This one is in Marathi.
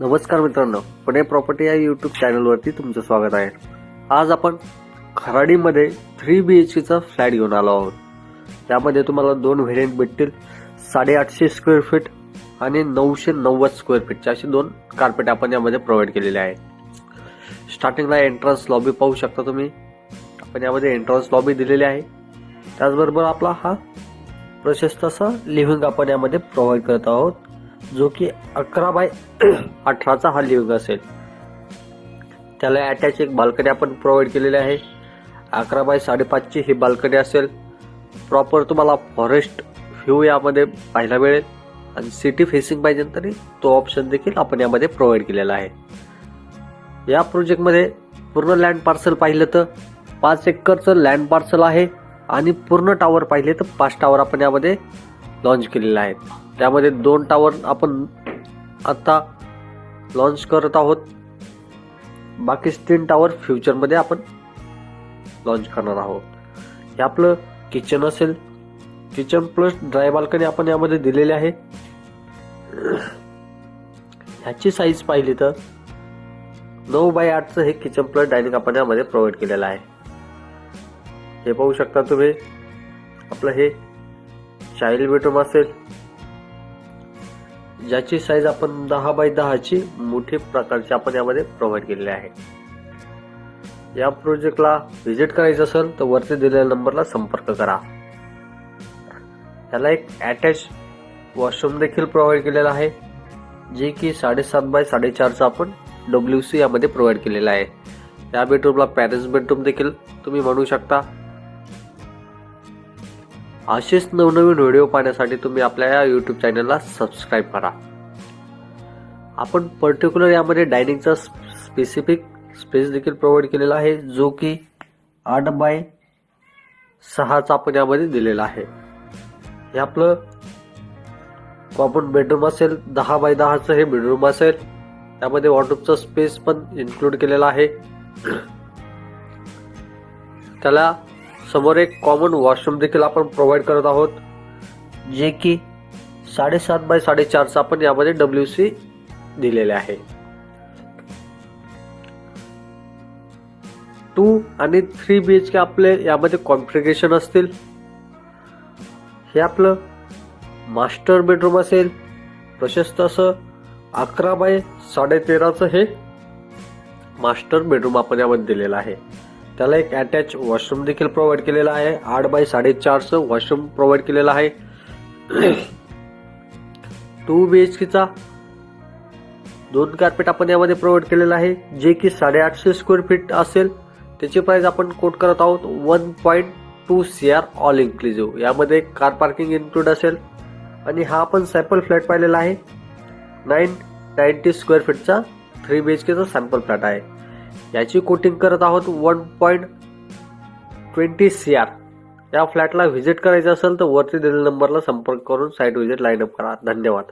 नमस्कार मित्रांनो, पुणे प्रॉपर्टी या यूट्यूब चॅनलवरती तुमचं स्वागत आहे। आज आपण खराडीमध्ये 3 BHK चा फ्लॅट घेऊन आलो आहोत। त्यामध्ये तुम्हाला दोन व्हेरियंट भेटतील, 850 स्क्वेअर फीट आणि 990 स्क्वेअर फीटचे असे दोन कार्पेट आपण यामध्ये प्रोव्हाइड केलेले आहे। स्टार्टिंगला एंट्रन्स लॉबी पाहू शकता तुम्ही, आपण यामध्ये एंट्रन्स लॉबी दिलेली आहे। त्याचबरोबर आपला हा प्रशस्त असा लिव्हिंग आपण यामध्ये प्रोव्हाइड करत आहोत, जो की 11x18 हा लिव्हिंग असेल। त्याला अटॅच एक बाल्कनी आपण प्रोव्हाइड केलेली आहे। 11x5.5 ची ही बाल्कनी असेल। प्रॉपर तुम्हाला फॉरेस्ट व्ह्यू यामध्ये पाहायला मिळेल आणि सिटी फेसिंग पाहिजे तरी तो ऑप्शन देखील आपण यामध्ये प्रोव्हाइड केलेला आहे। या प्रोजेक्ट मध्ये पूर्ण लँड पार्सल पाहिलं तर 5 एकरचं लँड पार्सल आहे आणि पूर्ण टावर पाहिले तर 5 टावर आपण यामध्ये लॉन्च केलेले आहेत। त्यामध्ये 2 टावर आपण आता लॉन्च करत आहोत, बाकी 3 टावर फ्युचर मध्ये आपण लॉन्च करणार आहोत। हे आपलं किचन असेल, किचन प्लस ड्राय बाल्कनी आपण यामध्ये दिलेली आहे। ह्याची साईज पाहिली तर 9x8 चं हे किचन प्लस डायनिंग आपण यामध्ये प्रोव्हाइड केलेलं आहे। हे पाहू शकता तुम्ही, आपलं हे चाइल्ड बेडरूम असेल, ज्याची साईज आपण 10x10 ची मोठी प्रकारची आपण यामध्ये प्रोव्हाइड केलेली आहे। या प्रोजेक्टला व्हिजिट करायचं असेल तर वरती दिलेल्या नंबरला संपर्क करा। याला एक अटॅच वॉशरूम देखील प्रोव्हाइड केलेला आहे, जे की 7.5x4.5 चा आपण WC यामध्ये प्रोव्हाइड केलेला आहे। या बेडरूमला पॅरेंट्स बेडरूम देखील तुम्ही म्हणू शकता। असेच नवनवीन व्हिडिओ पाहण्यासाठी तुम्ही आपल्या या यूट्यूब चॅनलला सबस्क्राइब करा। आपण पर्टिक्युलर यामध्ये डायनिंगचा स्पेसिफिक स्पेस देखील प्रोव्हाइड केलेला आहे, जो की 8x6 चा आपण यामध्ये दिलेला आहे। हे आपलं कॉमन बेडरूम असेल, 10x10 चं हे बेडरूम असेल। त्यामध्ये वॉर्डरोबचा स्पेस पण इन्क्लूड केलेला आहे। त्याला समोर एक कॉमन वॉशरूम देखील आपण प्रोव्हाइड करत आहोत, जे की 7.5x4.5 चा आपण यामध्ये WC दिलेले आहे। 2 आणि 3 BHK आपले यामध्ये कॉन्फिगरेशन असतील। हे आपलं मास्टर बेडरूम असेल, प्रशस्त असं 11x13 चं हे मास्टर बेडरूम आपण यामध्ये दिलेलं आहे। त्याला एक अटॅच वॉशरूम देखील प्रोव्हाइड केलेला आहे, 8x4.5 चं वॉशरूम प्रोव्हाइड केलेला आहे। 2 BHK चा 2 कार्पेट आपण यामध्ये प्रोव्हाइड केलेला आहे, जे की 850 स्क्वेअर फीट असेल। त्याची प्राइस आपण कोट करत आहोत 1.2 CR ऑल इन्क्लुसिव्ह। यामध्ये कार पार्किंग इन्क्लूड असेल आणि हा आपण सॅम्पल फ्लॅट पाहिलेला आहे। 990 स्क्वेअर फीटचा 3 BHK चा सॅम्पल फ्लॅट आहे। याची कोटिंग करत आहोत 1.20 CR। या फ्लॅटला व्हिजिट करायचं असेल तर वरती दिलेल्या नंबरला संपर्क करून साइट व्हिजिट लाईन अप करा। धन्यवाद।